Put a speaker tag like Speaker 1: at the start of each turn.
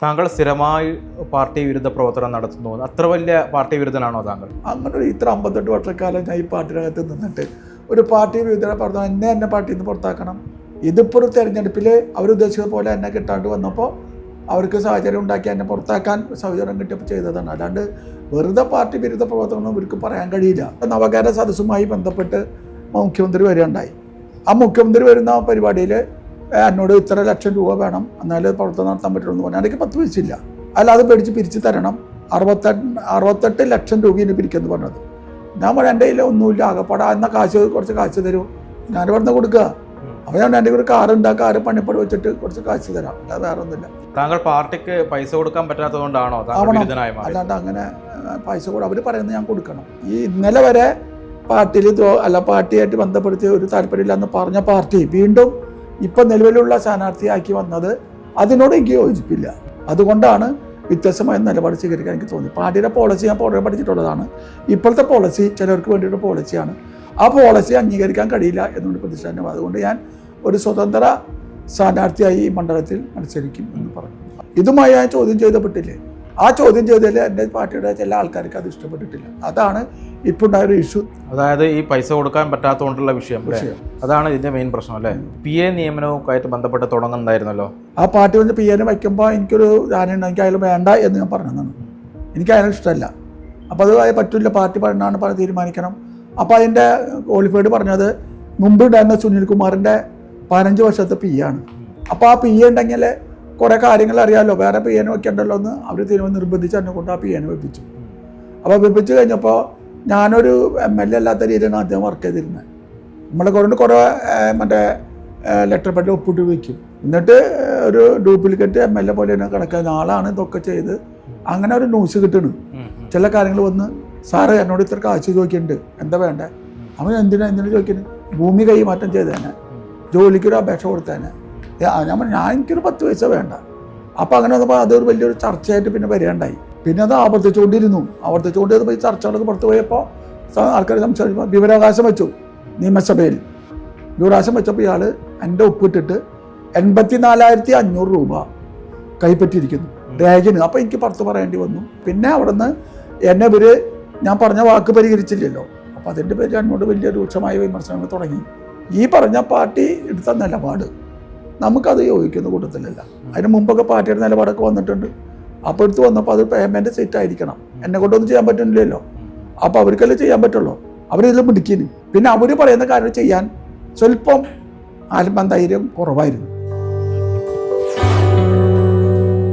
Speaker 1: താങ്കൾ സ്ഥിരമായി പാർട്ടി വിരുദ്ധ പ്രവർത്തനം നടത്തുന്നു. അത്ര വലിയ പാർട്ടി വിരുദ്ധനാണോ താങ്കൾ?
Speaker 2: അങ്ങനെ ഇത്ര 58 വർഷക്കാലം ഞാൻ ഈ പാർട്ടിനകത്ത് നിന്നിട്ട് ഒരു പാർട്ടി വിരുദ്ധ പ്രവർത്തനം എന്നെ പാർട്ടിയിൽ നിന്ന് പുറത്താക്കണം. ഇതിപ്പോൾ ഒരു തെരഞ്ഞെടുപ്പിൽ അവരുദ്ദേശിച്ചത് പോലെ എന്നെ കിട്ടാണ്ട് വന്നപ്പോൾ അവർക്ക് സാഹചര്യം ഉണ്ടാക്കി എന്നെ പുറത്താക്കാൻ സൗകര്യം കിട്ടിയപ്പോൾ ചെയ്തതാണ്. അല്ലാണ്ട് വെറുതെ പാർട്ടി വിരുദ്ധ പ്രവർത്തനം ഇവർക്ക് പറയാൻ കഴിയില്ല. നവകേരള സദസ്സുമായി ബന്ധപ്പെട്ട് മുഖ്യമന്ത്രി വരികയുണ്ടായി. ആ മുഖ്യമന്ത്രി വരുന്ന പരിപാടിയിൽ എന്നോട് ഇത്ര ലക്ഷം രൂപ വേണം, എന്നാലും പ്രവർത്തനം നടത്താൻ പറ്റുള്ളൂ എന്ന് പറഞ്ഞാൽ എനിക്ക് 10 പൈസയില്ല. അല്ലാതെ പേടിച്ച് പിരിച്ച് തരണം, 68 ലക്ഷം രൂപ ഇനി പിരിക്കുമെന്ന് പറഞ്ഞത്. ഞാൻ പറഞ്ഞു എൻ്റെ കയ്യിൽ ഒന്നുമില്ല, ആകെപ്പാടാ എന്നാൽ കുറച്ച് കാശ് തരും, ഞാൻ പറഞ്ഞ് കൊടുക്കുക. അപ്പോൾ ഞാൻ എൻ്റെ ഒരു കാറുണ്ട്, ആ കാറ് പണിപ്പടി വെച്ചിട്ട് കുറച്ച് കാശ് തരാം, അല്ലാതെ വേറെ ഒന്നുമില്ല.
Speaker 1: താങ്കൾ പാർട്ടിക്ക് പൈസ കൊടുക്കാൻ പറ്റാത്തതുകൊണ്ടാണോ?
Speaker 2: അല്ലാണ്ട് അങ്ങനെ പൈസ കൂടെ അവർ പറയുന്നത് ഞാൻ കൊടുക്കണം. ഈ ഇന്നലെ വരെ പാർട്ടിയിൽ പാർട്ടിയായിട്ട് ബന്ധപ്പെടുത്തി ഒരു താല്പര്യമില്ല എന്ന് പറഞ്ഞ പാർട്ടി വീണ്ടും ഇപ്പം നിലവിലുള്ള സ്ഥാനാർത്ഥിയാക്കി വന്നത് അതിനോട് എനിക്ക് യോജിപ്പില്ല. അതുകൊണ്ടാണ് വ്യത്യസ്തമായ നിലപാട് സ്വീകരിക്കാൻ എനിക്ക് തോന്നി. പാർട്ടിയുടെ പോളിസി ഞാൻ പുറകെ പഠിച്ചിട്ടുള്ളതാണ്. ഇപ്പോഴത്തെ പോളിസി ചിലർക്ക് വേണ്ടിയിട്ട് പോളിസിയാണ്. ആ പോളിസി അംഗീകരിക്കാൻ കഴിയില്ല എന്നുകൊണ്ട് പ്രതിഷ്ഠാനം. അതുകൊണ്ട് ഞാൻ ഒരു സ്വതന്ത്ര സ്ഥാനാർത്ഥിയായി ഈ മണ്ഡലത്തിൽ മത്സരിക്കും എന്ന് പറഞ്ഞു. ഇതുമായി ഞാൻ ചോദ്യം ചെയ്തപ്പെട്ടില്ലേ? ആ ചോദ്യം ചെയ്തതിൽ എൻ്റെ പാർട്ടിയുടെ ചില ആൾക്കാർക്ക് അത് ഇഷ്ടപ്പെട്ടിട്ടില്ല. അതാണ് ഇപ്പോൾ ഉണ്ടായൊരു ഇഷ്യൂ.
Speaker 1: അതായത് ഈ പൈസ കൊടുക്കാൻ പറ്റാത്തതുകൊണ്ടുള്ള വിഷയം അതാണ് ഇതിൻ്റെ മെയിൻ പ്രശ്നം അല്ലേ? PA നിയമനവുമായിട്ട് ബന്ധപ്പെട്ട് തുടങ്ങുന്നുണ്ടായിരുന്നല്ലോ.
Speaker 2: ആ പാർട്ടി വന്ന് PA വയ്ക്കുമ്പോൾ എനിക്കൊരു ധാരണ, എനിക്ക് അയാൾ വേണ്ട എന്ന് ഞാൻ പറഞ്ഞതാണ്. എനിക്ക് അയാൾ ഇഷ്ടമല്ല. അപ്പോൾ അത് പറ്റില്ല, പാർട്ടി പറഞ്ഞാണ് തീരുമാനിക്കണം. അപ്പോൾ അതിൻ്റെ ക്വാളിഫൈഡ് പറഞ്ഞത് മുമ്പ് ഉണ്ടായിരുന്ന സുനിൽകുമാറിൻ്റെ 15 വർഷത്തെ PA ആണ്. അപ്പോൾ ആ PA ഉണ്ടെങ്കിൽ കുറേ കാര്യങ്ങൾ അറിയാമല്ലോ, വേറെ PA വെക്കണ്ടല്ലോ എന്ന് അവർ നിർബന്ധിച്ച് എന്നെ കൊണ്ട് ആ PA വെപ്പിച്ചു. അപ്പോൾ വെപ്പിച്ച് കഴിഞ്ഞപ്പോൾ ഞാനൊരു MLA അല്ലാത്ത രീതിയിലാണ് ആദ്യം വർക്ക് ചെയ്തിരുന്നത്. നമ്മളെ കൊണ്ട് കുറേ മറ്റേ ലെറ്റർ പാഡിൽ ഒപ്പിട്ട് വയ്ക്കും, എന്നിട്ട് ഒരു ഡ്യൂപ്ലിക്കേറ്റ് MLA പോലെ തന്നെ കിടക്കുന്ന ആളാണ് ഇതൊക്കെ ചെയ്ത്. അങ്ങനെ ഒരു ന്യൂസ് കിട്ടണം. ചില കാര്യങ്ങൾ വന്ന് സാറ് എന്നോട് ഇത്ര കാശ് ചോദിക്കുന്നുണ്ട്, എന്താ വേണ്ടേ? അവൻ എന്തിനാ ചോദിക്കുന്നത്? ഭൂമി കൈമാറ്റം ചെയ്തേനെ, ജോലിക്കൊരു അപേക്ഷ കൊടുത്തേനെ. ഞാൻ എനിക്കൊരു 10 പൈസ വേണ്ട. അപ്പോൾ അങ്ങനെ വന്നപ്പോൾ അതൊരു വലിയൊരു ചർച്ചയായിട്ട് പിന്നെ വരികയുണ്ടായി. പിന്നെ അത് ആവർത്തിച്ചുകൊണ്ടിരുന്നു. ഈ ചർച്ചകളൊക്കെ പുറത്തു പോയപ്പോൾ ആൾക്കാർ സംസാരിച്ചപ്പോൾ വിവരാവകാശം വെച്ചു. നിയമസഭയിൽ വിവരാവകാശം വെച്ചപ്പോൾ ഇയാൾ എൻ്റെ ഒപ്പിട്ടിട്ട് 84,500 രൂപ കൈപ്പറ്റിയിരിക്കുന്നു രേഖന്. അപ്പോൾ എനിക്ക് പുറത്ത് പറയേണ്ടി വന്നു. പിന്നെ അവിടെ നിന്ന് എന്നെ ഞാൻ പറഞ്ഞ വാക്ക് പരിഹരിച്ചില്ലല്ലോ. അപ്പോൾ അതിൻ്റെ പേര് എന്നോട് വലിയ രൂക്ഷമായ വിമർശനങ്ങൾ തുടങ്ങി. ഈ പറഞ്ഞ പാർട്ടി എടുത്ത നിലപാട് നമുക്കത് യോജിക്കുന്ന കൂട്ടത്തിലല്ല. അതിന് മുമ്പൊക്കെ പാർട്ടിയുടെ നിലപാടൊക്കെ വന്നിട്ടുണ്ട്. അപ്പോൾ എടുത്ത് വന്നപ്പോൾ അത് പേയ്മെൻറ്റ് സെറ്റ് ആയിരിക്കണം, എന്നെ കൊണ്ടൊന്നും ചെയ്യാൻ പറ്റുന്നില്ലല്ലോ. അപ്പോൾ അവർക്കല്ലേ ചെയ്യാൻ പറ്റുള്ളൂ. അവരിതിൽ മിടിക്കുന്നു. പിന്നെ അവർ പറയുന്ന കാര്യം ചെയ്യാൻ സ്വല്പം ആത്മധൈര്യം കുറവായിരുന്നു.